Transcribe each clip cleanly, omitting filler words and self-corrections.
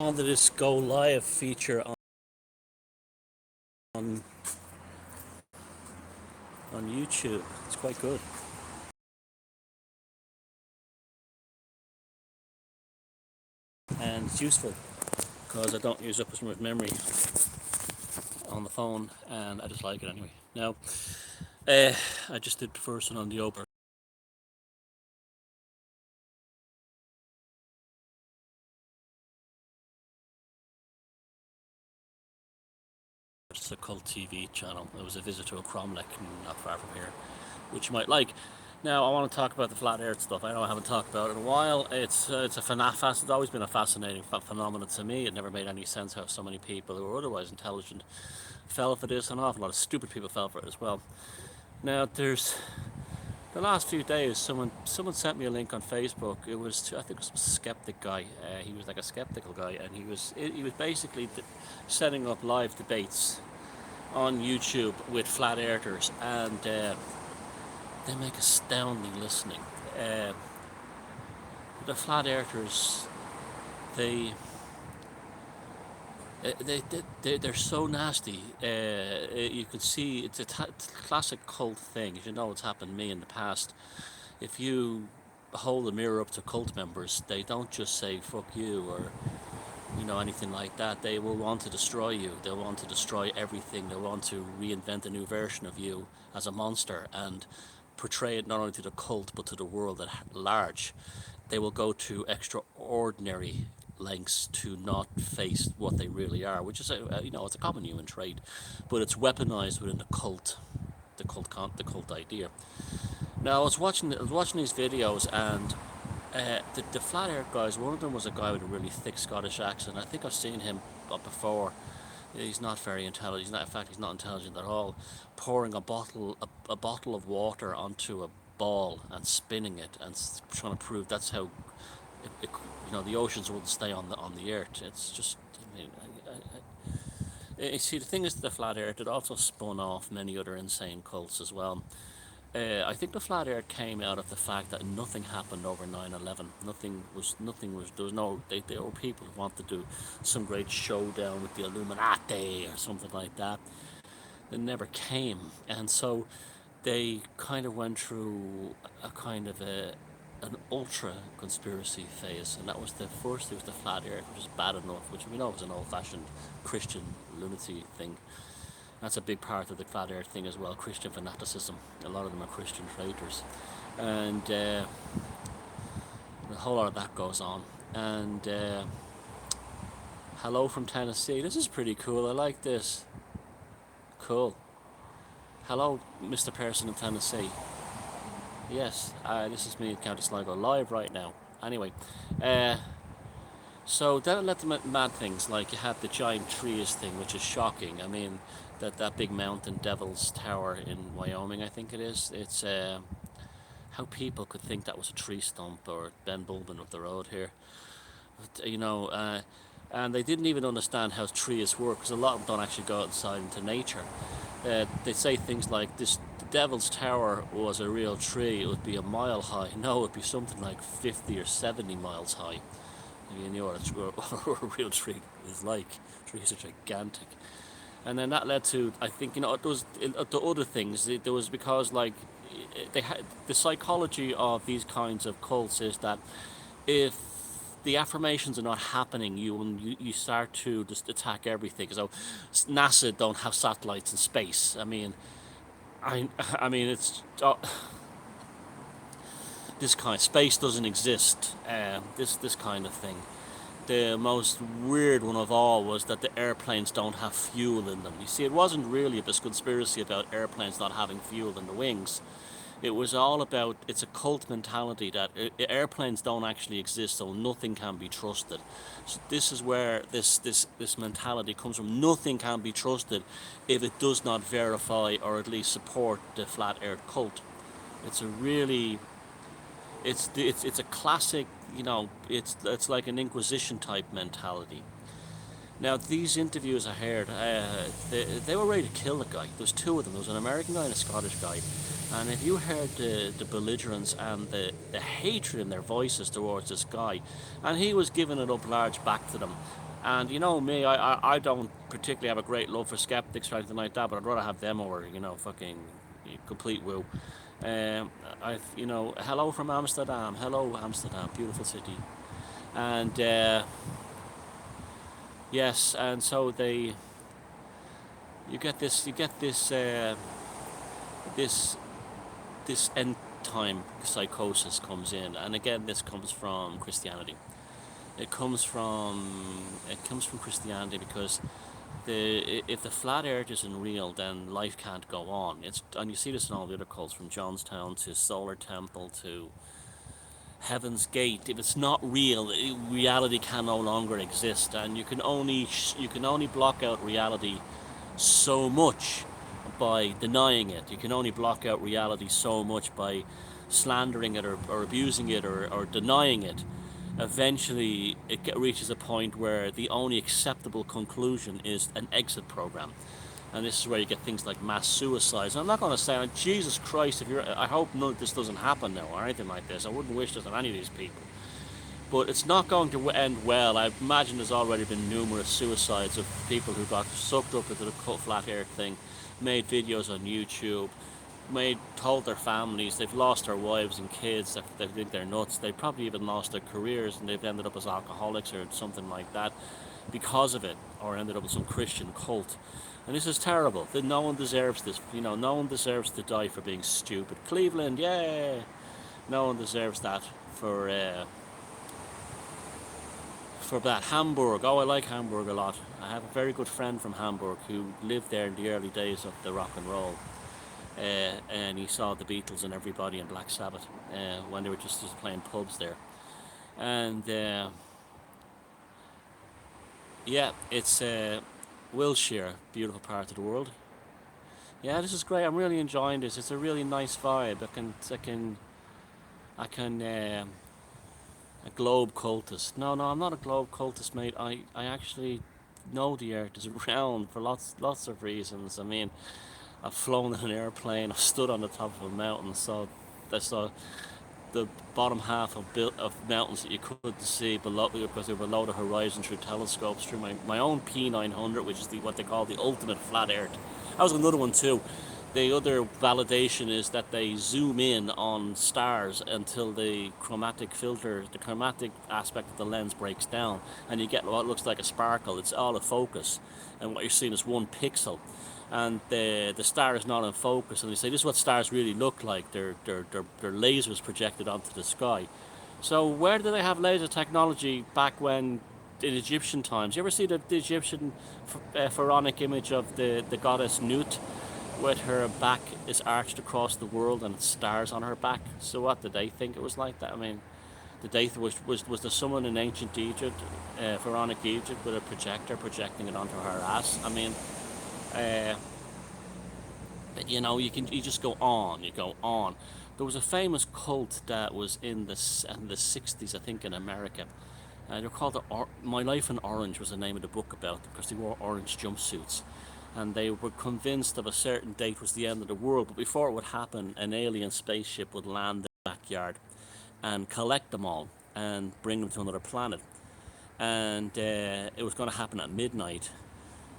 On to this go live feature on on YouTube. It's quite good, and it's useful because I don't use up as much memory on the phone, and I just like it anyway. Now, I just did the first one on the Oper. It's a cult TV channel. It was a visit to a Cromlech not far from here, which you might like. Now, I want to talk about the flat earth stuff. I know I haven't talked about it in a while. It's always been a fascinating phenomenon to me. It never made any sense how so many people who are otherwise intelligent fell for this, and an awful lot of stupid people fell for it as well. Now, there's the last few days, someone sent me a link on Facebook. It was I think it was a skeptic guy. He was like a skeptical guy, and he was basically setting up live debates on YouTube with flat earthers, and they make astounding listening. Uh, the flat earthers, they they're so nasty. You could see it's a classic cult thing. You know, it's happened to me in the past. If you hold a mirror up to cult members, they don't just say "fuck you" or anything like that. They will want to destroy you. They'll want to destroy everything. They'll want to reinvent a new version of you as a monster and portray it not only to the cult but to the world at large. They will go to extraordinary lengths to not face what they really are, which is it's a common human trait, but it's weaponized within the cult, the cult idea. Now I was watching these videos, and the flat earth guys. One of them was a guy with a really thick Scottish accent. I think I've seen him before. He's not very intelligent. In fact, he's not intelligent at all. Pouring a bottle of water onto a ball and spinning it and trying to prove that's how the oceans wouldn't stay on the earth. It's just, I mean, you see, the thing is, the flat earth, it also spun off many other insane cults as well. I think the flat earth came out of the fact that nothing happened over 9/11. Nothing was, there was no, there were people who wanted to do some great showdown with the Illuminati or something like that. It never came. And so they kind of went through a kind of an ultra conspiracy phase, and that was the first. It was the flat earth, which is bad enough, which we know was an old-fashioned Christian lunacy thing. That's a big part of the flat earth thing as well, Christian fanaticism. A lot of them are Christian traitors, and a whole lot of that goes on. And hello from Tennessee. This is pretty cool. I like this. Cool. Hello, Mr. Person in Tennessee. Yes, this is me at County Sligo live right now. Anyway, so then let them at mad things, like you had the giant trees thing, which is shocking. I mean, that big mountain, Devil's Tower in Wyoming, I think it is. It's how people could think that was a tree stump or Ben Bulbin up the road here. But, and they didn't even understand how trees work, because a lot of them don't actually go outside into nature. They say things like this: the Devil's Tower was a real tree, it would be a mile high. No, it would be something like 50 or 70 miles high. You know what a real tree is like. Trees are gigantic. And then that led to, I think, the other things. There was, because, like, they had the psychology of these kinds of cults is that if the affirmations are not happening, you start to just attack everything. So NASA don't have satellites in space. I mean, it's this kind of space doesn't exist. This kind of thing. The most weird one of all was that the airplanes don't have fuel in them. You see, it wasn't really a conspiracy about airplanes not having fuel in the wings. It was all about, it's a cult mentality that airplanes don't actually exist, so nothing can be trusted. So this is where this mentality comes from. Nothing can be trusted if it does not verify or at least support the flat earth cult. It's a really, it's a classic, it's like an Inquisition type mentality. Now, these interviews I heard, they were ready to kill the guy. There's two of them. There was an American guy and a Scottish guy. And if you heard the belligerence and the hatred in their voices towards this guy, and he was giving it up large back to them, And you know me, I don't particularly have a great love for skeptics or anything like that, but I'd rather have them over, you know, fucking complete woo. You know, hello from Amsterdam. Hello, Amsterdam, beautiful city. And yes, and so you get this, this end time psychosis comes in, and again, this comes from Christianity. It comes from Christianity because if the flat earth isn't real, then life can't go on. And you see this in all the other cults, from Johnstown to Solar Temple to Heaven's Gate. If it's not real, reality can no longer exist, and you can only block out reality so much by denying it. You can only block out reality so much by slandering it or abusing it or denying it. Eventually, reaches a point where the only acceptable conclusion is an exit program. And this is where you get things like mass suicides. And I'm not going to say, like, Jesus Christ, I hope none of this doesn't happen now or anything like this. I wouldn't wish this on any of these people. But it's not going to end well. I imagine there's already been numerous suicides of people who got sucked up into the flat earth thing, made videos on YouTube, told their families they've lost their wives and kids, they think they're nuts. They probably even lost their careers and they've ended up as alcoholics or something like that because of it, or ended up in some Christian cult. And this is terrible. No one deserves this. You know, no one deserves to die for being stupid. Cleveland, yeah. No one deserves that for that. Hamburg. Oh, I like Hamburg a lot. I have a very good friend from Hamburg who lived there in the early days of the rock and roll. And he saw the Beatles and everybody in Black Sabbath when they were just playing pubs there. And yeah, it's Wiltshire, beautiful part of the world. Yeah, this is great. I'm really enjoying this. It's a really nice vibe. I can a globe cultist. No, I'm not a globe cultist, mate. I actually know the earth is round for lots of reasons. I mean, I've flown in an airplane. I've stood on the top of a mountain, so I saw the bottom half of mountains that you couldn't see below because they were below the horizon through telescopes through my own P900, which is what they call the ultimate flat earth. That was another one too. The other validation is that they zoom in on stars until the chromatic aspect of the lens breaks down, and you get what looks like a sparkle. It's all a focus, and what you're seeing is one pixel. And the star is not in focus, and they say this is what stars really look like. They're lasers projected onto the sky. So where did they have laser technology back when, in Egyptian times? You ever see the Egyptian pharaonic image of the goddess Nut, with her back is arched across the world and it's stars on her back? So what did they think it was like that? I mean, did they was there someone in ancient Egypt, pharaonic Egypt, with a projector projecting it onto her ass? I mean. Uh, you know, you just go on, you go on. There was a famous cult that was in the 60s, I think, in America. They're called My Life in Orange was the name of the book about them, because they wore orange jumpsuits. And they were convinced of a certain date was the end of the world, but before it would happen, an alien spaceship would land in the backyard and collect them all and bring them to another planet. And it was going to happen at midnight.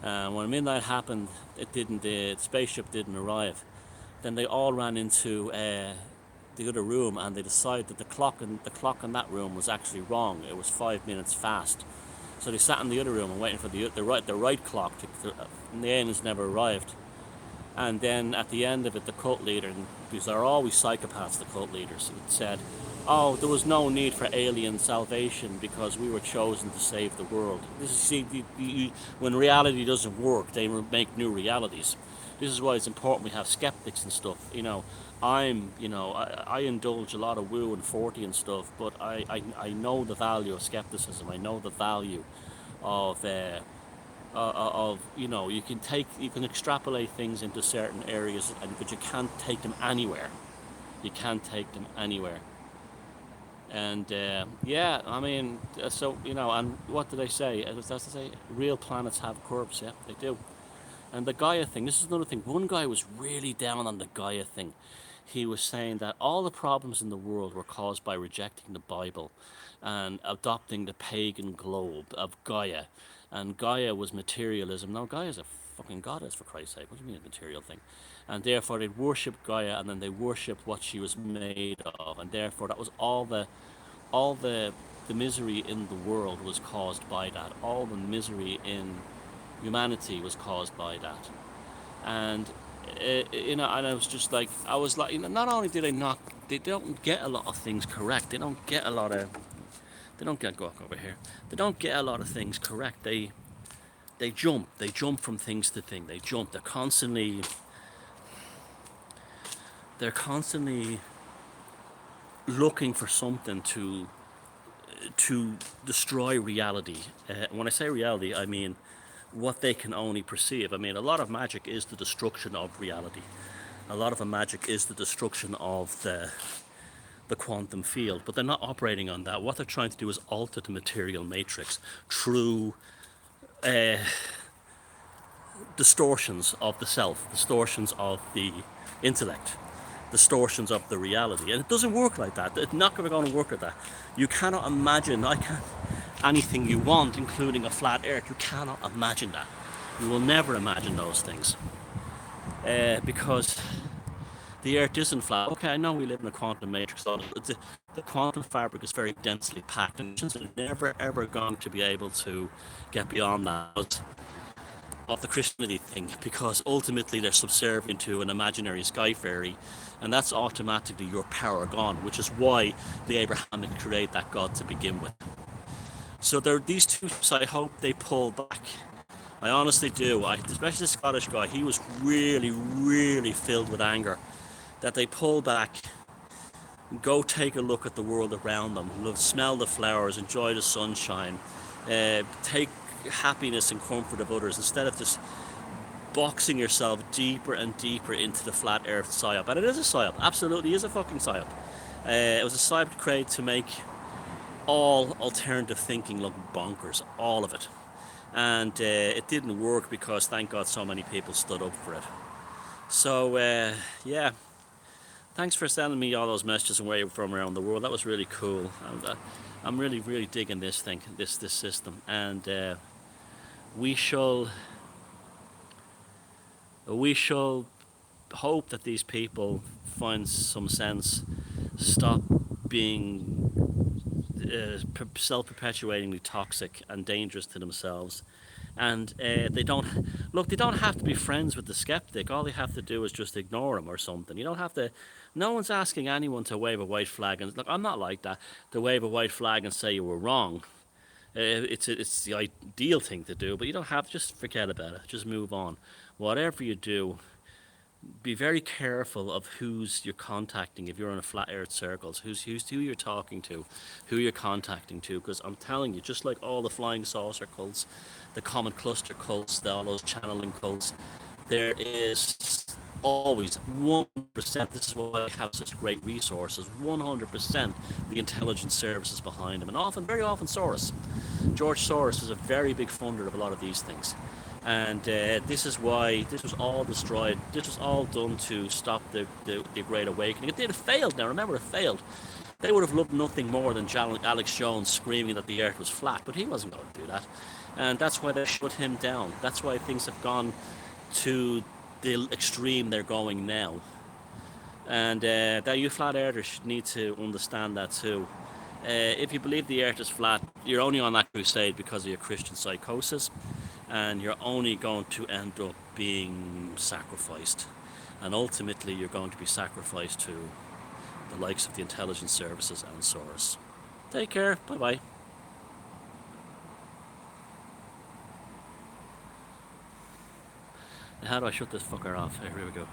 When midnight happened, it didn't. The spaceship didn't arrive. Then they all ran into the other room, and they decided that the clock in that room was actually wrong. It was 5 minutes fast. So they sat in the other room and waiting for the right clock. And the aliens never arrived. And then at the end of it, the cult leader, because they're always psychopaths, the cult leaders, said, "Oh, there was no need for alien salvation because we were chosen to save the world." This is, see, when reality doesn't work, they make new realities. This is why it's important we have skeptics and stuff. You know, I indulge a lot of woo and 40 and stuff, but I know the value of skepticism. I know the value of you can extrapolate things into certain areas, but you can't take them anywhere. You can't take them anywhere. And yeah, I mean, so and what do they say? That's to say, real planets have curves. Yeah, they do. And the Gaia thing. This is another thing. One guy was really down on the Gaia thing. he was saying that all the problems in the world were caused by rejecting the Bible and adopting the pagan globe of Gaia. And Gaia was materialism. Now, Gaia's a fucking goddess, for Christ's sake. What do you mean a material thing? And therefore, they worshipped Gaia, and then they worshipped what she was made of. And therefore, that was all the misery in the world was caused by that. All the misery in humanity was caused by that. And and I was like, not only do they don't get a lot of things correct. They don't get go over here. They don't get a lot of things correct. They jump from things to thing. They jump. They're constantly looking for something to destroy reality. When I say reality, I mean what they can only perceive. I mean, a lot of magic is the destruction of reality. A lot of magic is the destruction of the quantum field, but they're not operating on that. What they're trying to do is alter the material matrix through uh, distortions of the self, distortions of the intellect, distortions of the reality. And it doesn't work like that. It's not going to work like that. You cannot imagine, anything you want, including a flat earth. You cannot imagine that. You will never imagine those things. Because the earth isn't flat. Okay, I know we live in a quantum matrix. So the quantum fabric is very densely packed, and are never ever going to be able to get beyond that of the Christianity thing, because ultimately they're subservient to an imaginary sky fairy, and that's automatically your power gone, which is why the Abrahamic create that God to begin with. So there, these two, so I hope they pull back. I honestly do. Especially the Scottish guy, he was really, really filled with anger. That they pull back, go take a look at the world around them, smell the flowers, enjoy the sunshine, take happiness and comfort of others, instead of just boxing yourself deeper and deeper into the flat earth psyop. And it is a psyop, absolutely is a fucking psyop. It was a psyop created to make all alternative thinking look bonkers, all of it. And it didn't work because, thank God, so many people stood up for it. So, yeah, thanks for sending me all those messages and where you're from around the world. That was really cool. I'm really, really digging this thing, this system. And we shall hope that these people find some sense, stop being self-perpetuatingly toxic and dangerous to themselves. And they don't have to be friends with the skeptic. All they have to do is just ignore him or something. You don't have to. No one's asking anyone to wave a white flag. And look, I'm not like that, to wave a white flag and say you were wrong. It's the ideal thing to do, but you don't have. Just forget about it. Just move on. Whatever you do, be very careful of who's you're contacting. If you're in a flat earth circles, who you're talking to, who you're contacting to, because I'm telling you, just like all the flying saucer cults, the common cluster cults, all those channeling cults, there is always 1%. This is why I have such great resources. 100% the intelligence services behind them, and very often Soros. George Soros is a very big funder of a lot of these things. And this is why this was all destroyed. This was all done to stop the Great Awakening. It failed now. Remember, it failed. They would have loved nothing more than Alex Jones screaming that the earth was flat, but he wasn't going to do that. And that's why they shut him down. That's why things have gone to the extreme they're going now. And that you flat earthers need to understand that too. If you believe the earth is flat, you're only on that crusade because of your Christian psychosis, and you're only going to end up being sacrificed. And ultimately, you're going to be sacrificed to the likes of the intelligence services and Soros. Take care. Bye-bye. How do I shut this fucker off? Here we go.